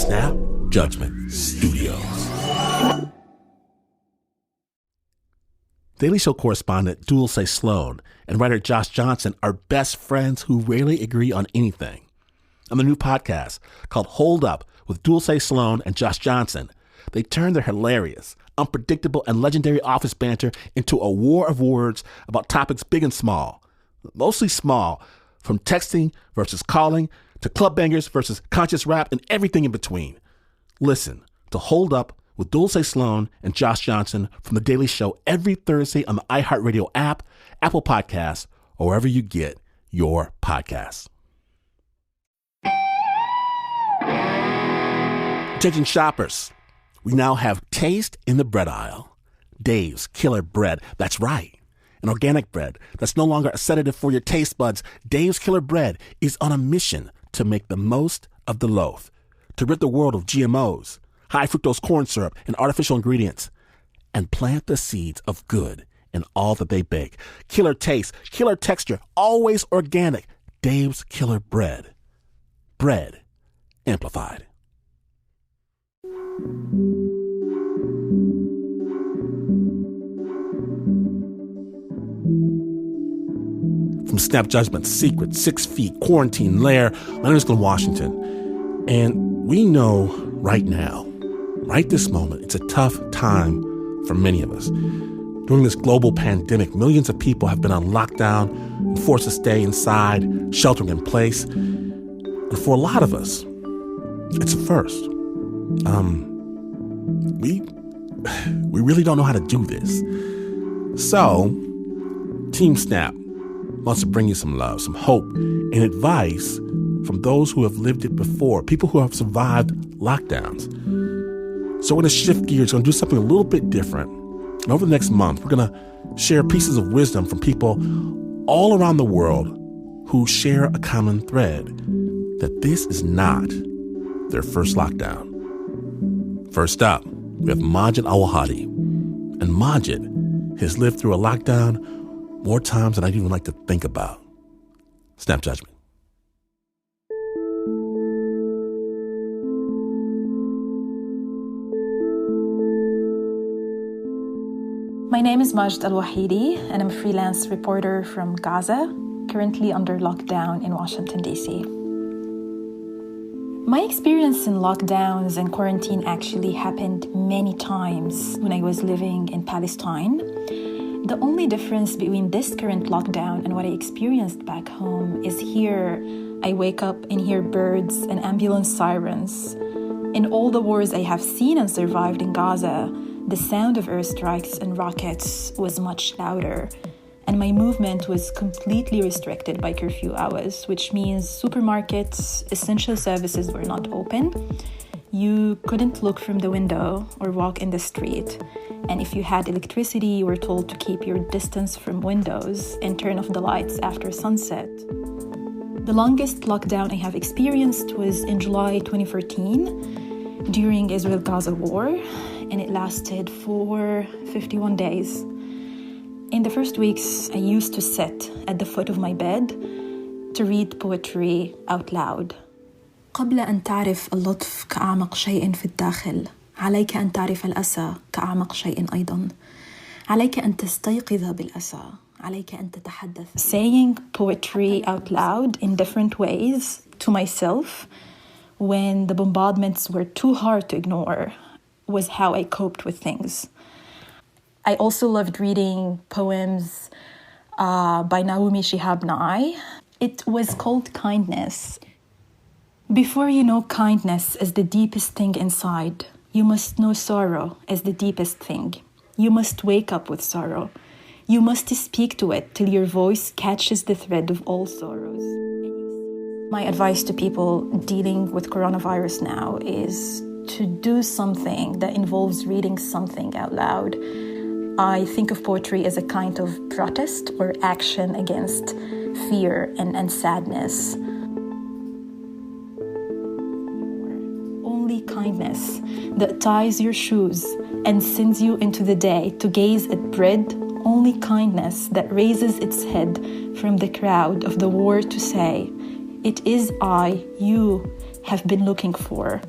Snap Judgment Studios. Daily Show correspondent Dulce Sloan and writer Josh Johnson are best friends who rarely agree on anything. On the new podcast called Hold Up with Dulce Sloan and Josh Johnson, they turn their hilarious, unpredictable, and legendary office banter into a war of words about topics big and small. Mostly small, from texting versus calling to club bangers versus conscious rap and everything in between. Listen to Hold Up with Dulce Sloan and Josh Johnson from The Daily Show every Thursday on the iHeartRadio app, Apple Podcasts, or wherever you get your podcasts. Attention shoppers, we now have taste in the bread aisle. Dave's Killer Bread, that's right. An organic bread that's no longer a sedative for your taste buds. Dave's Killer Bread is on a mission to make the most of the loaf, to rid the world of GMOs, high fructose corn syrup, and artificial ingredients, and plant the seeds of good in all that they bake. Killer taste, killer texture, always organic. Dave's Killer Bread. Bread amplified. From Snap Judgment's secret 6 feet quarantine lair, my name is Glenn Washington, and we know right now, right this moment, it's a tough time for many of us. During this global pandemic, millions of people have been on lockdown and forced to stay inside, sheltering in place. And for a lot of us, it's a first. We really don't know how to do this. So, Team Snap wants to bring you some love, some hope, and advice from those who have lived it before, people who have survived lockdowns. So we're going to shift gears, going to do something a little bit different. And over the next month, we're going to share pieces of wisdom from people all around the world who share a common thread, that this is not their first lockdown. First up, we have Majid Al-Wahadi. And Majid has lived through a lockdown more times than I'd even like to think about. Snap Judgment. My name is Majd Al-Wahidi, and I'm a freelance reporter from Gaza, currently under lockdown in Washington, D.C. My experience in lockdowns and quarantine actually happened many times when I was living in Palestine. The only difference between this current lockdown and what I experienced back home is here I wake up and hear birds and ambulance sirens. In all the wars I have seen and survived in Gaza, the sound of airstrikes and rockets was much louder, and my movement was completely restricted by curfew hours, which means supermarkets, essential services were not open. You couldn't look from the window or walk in the street. And if you had electricity, you were told to keep your distance from windows and turn off the lights after sunset. The longest lockdown I have experienced was in July 2014 during Israel-Gaza war, and it lasted for 51 days. In the first weeks, I used to sit at the foot of my bed to read poetry out loud. قبل أن تعرف اللطف كأعمق شيء في الداخل، عليك أن تعرف الأسى كأعمق شيء أيضا. عليك أن تستيقظ بالأسى. عليك أن تتحدث. Saying poetry out loud in different ways to myself when the bombardments were too hard to ignore was how I coped with things. I also loved reading poems by Naomi Shihab Nye. It was called Kindness. Before you know kindness as the deepest thing inside, you must know sorrow as the deepest thing. You must wake up with sorrow. You must speak to it till your voice catches the thread of all sorrows. My advice to people dealing with coronavirus now is to do something that involves reading something out loud. I think of poetry as a kind of protest or action against fear and sadness. Only kindness that ties your shoes and sends you into the day to gaze at bread. Only kindness that raises its head from the crowd of the war to say, "It is I you have been looking for.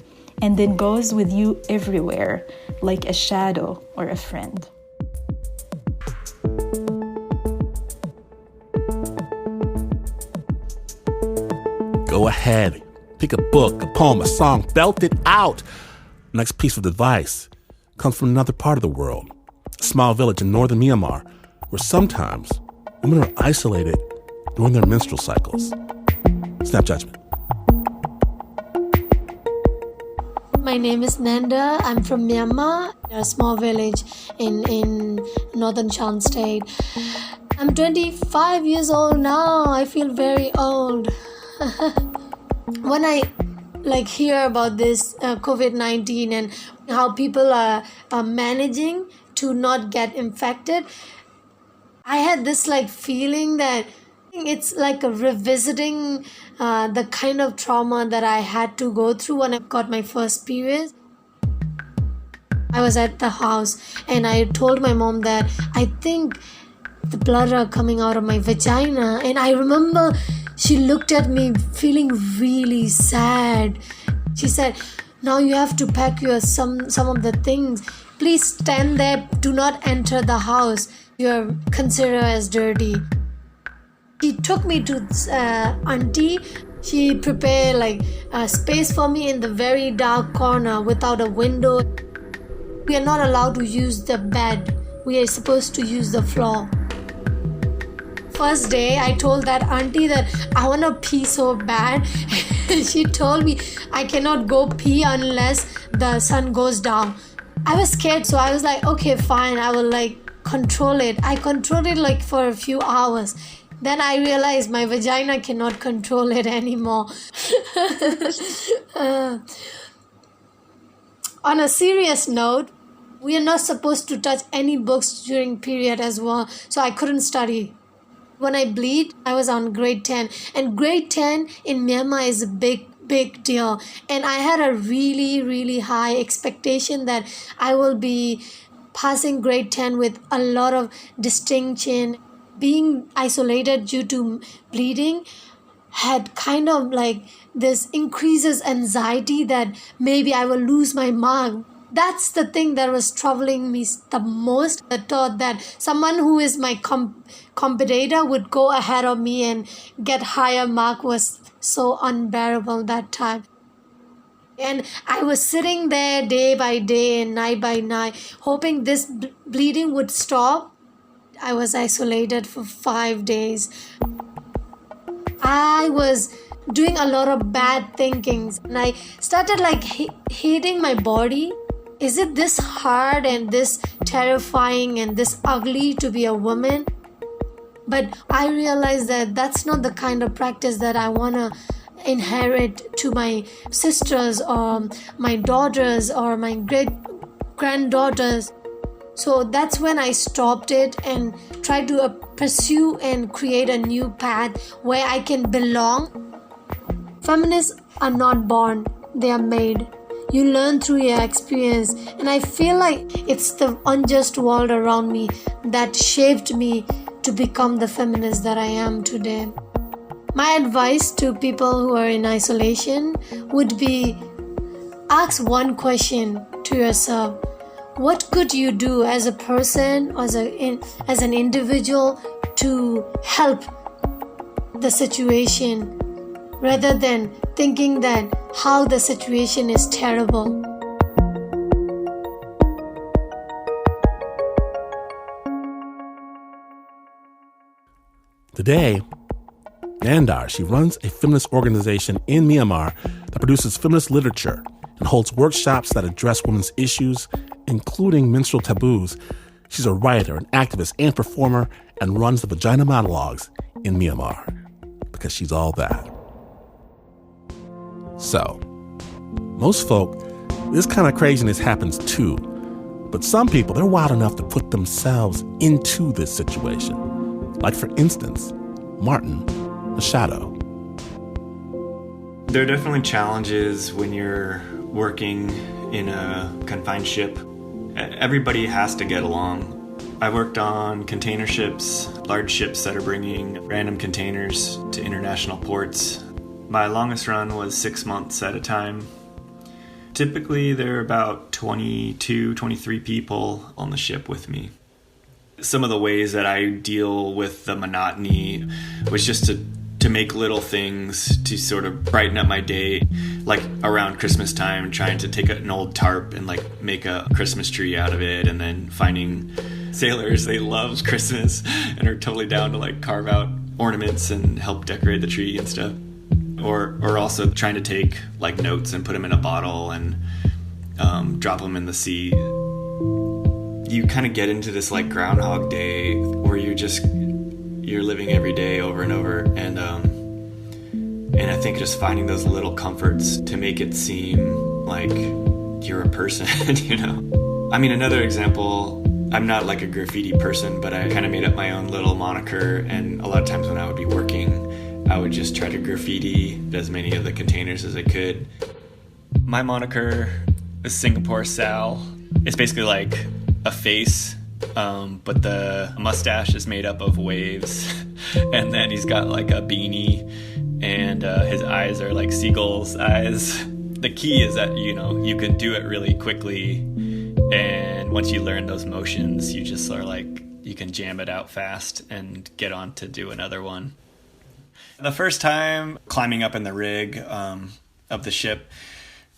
and then goes with you everywhere, like a shadow or a friend. Go ahead, pick a book, a poem, a song, belt it out. Next piece of advice comes from another part of the world, a small village in northern Myanmar, where sometimes women are isolated during their menstrual cycles. Snap judgment. My name is Nanda. I'm from Myanmar, a small village in northern Shan state. I'm 25 years old now. I feel very old. When I hear about this COVID-19 and how people are managing to not get infected, I had this feeling that it's like a revisiting the kind of trauma that I had to go through when I got my first period. I was at the house and I told my mom that I think the blood are coming out of my vagina, and I remember she looked at me feeling really sad. She said, "Now you have to pack your some of the things. Please stand there. Do not enter the house. You're considered as dirty." She took me to auntie. She prepared a space for me in the very dark corner without a window. We are not allowed to use the bed. We are supposed to use the floor. First day, I told that auntie that I want to pee so bad. She told me I cannot go pee unless the sun goes down. I was scared, so I was like, okay, fine, I will control it. I controlled it for a few hours. Then I realized my vagina cannot control it anymore. On a serious note, we are not supposed to touch any books during period as well, so I couldn't study. When I bleed, I was on grade 10, and grade 10 in Myanmar is a big deal. And I had a really, really high expectation that I will be passing grade 10 with a lot of distinction. Being isolated due to bleeding had kind of this increases anxiety that maybe I will lose my mark. That's the thing that was troubling me the most. I thought that someone who is my competitor would go ahead of me and get higher mark was so unbearable that time. And I was sitting there day by day and night by night, hoping this bleeding would stop. I was isolated for 5 days. I was doing a lot of bad thinkings, and I started hating my body. Is it this hard and this terrifying and this ugly to be a woman? But I realized that that's not the kind of practice that I want to inherit to my sisters or my daughters or my great-granddaughters. So that's when I stopped it and tried to pursue and create a new path where I can belong. Feminists are not born, they are made. You learn through your experience, and I feel like it's the unjust world around me that shaped me to become the feminist that I am today. My advice to people who are in isolation would be, ask one question to yourself. What could you do as a person, as an individual to help the situation, rather than thinking that how the situation is terrible? Today, Nandar, she runs a feminist organization in Myanmar that produces feminist literature and holds workshops that address women's issues, including menstrual taboos. She's a writer, an activist, and performer, and runs the Vagina Monologues in Myanmar, because she's all that. So, most folk, this kind of craziness happens too. But some people, they're wild enough to put themselves into this situation. Like, for instance, Martin Machado. There are definitely challenges when you're working in a confined ship. Everybody has to get along. I worked on container ships, large ships that are bringing random containers to international ports. My longest run was 6 months at a time. Typically, there are about 22, 23 people on the ship with me. Some of the ways that I deal with the monotony was just to make little things to sort of brighten up my day, like around Christmas time, trying to take an old tarp and like make a Christmas tree out of it, and then finding sailors, they love Christmas and are totally down to like carve out ornaments and help decorate the tree and stuff. Or also trying to take like notes and put them in a bottle and drop them in the sea. You kind of get into this like Groundhog Day where you're living every day over and over, and I think just finding those little comforts to make it seem like you're a person, you know. I mean, another example, I'm not like a graffiti person, but I kind of made up my own little moniker, and a lot of times when I would be working, I would just try to graffiti as many of the containers as I could. My moniker is Singapore Sal. It's basically like a face, but the mustache is made up of waves. And then he's got like a beanie, and his eyes are like seagull's eyes. The key is that, you know, you can do it really quickly. And once you learn those motions, you just are like, you can jam it out fast and get on to do another one. The first time climbing up in the rig of the ship,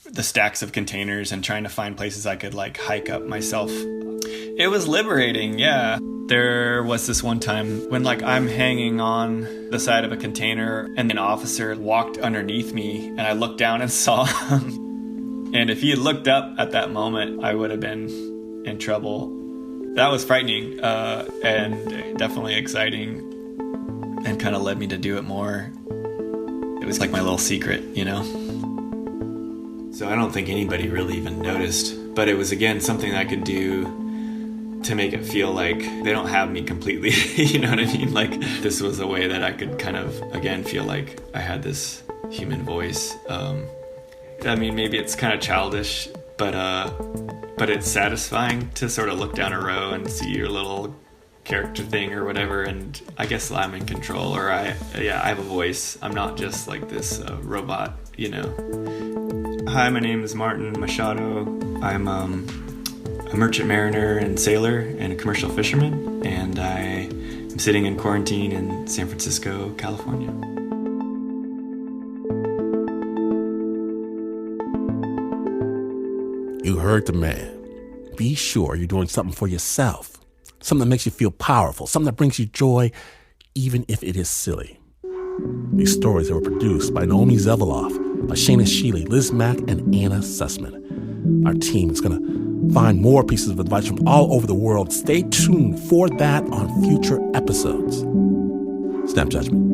the stacks of containers and trying to find places I could like hike up myself, it was liberating, yeah. There was this one time when like I'm hanging on the side of a container and an officer walked underneath me and I looked down and saw him. And if he had looked up at that moment, I would have been in trouble. That was frightening and definitely exciting, and kind of led me to do it more. It was like my little secret, you know? So I don't think anybody really even noticed, but it was, again, something I could do to make it feel like they don't have me completely, you know what I mean? Like, this was a way that I could kind of, again, feel like I had this human voice. I mean, maybe it's kind of childish, but it's satisfying to sort of look down a row and see your little character thing or whatever, and I guess I'm in control, or I have a voice. I'm not just like this robot, you know. Hi, my name is Martin Machado. I'm a merchant mariner and sailor and a commercial fisherman, and I am sitting in quarantine in San Francisco, California. You heard the man. Be sure you're doing something for yourself. Something that makes you feel powerful, something that brings you joy, even if it is silly. These stories were produced by Naomi Zeveloff, by Shayna Shealy, Liz Mack, and Anna Sussman. Our team is going to find more pieces of advice from all over the world. Stay tuned for that on future episodes. Snap judgment.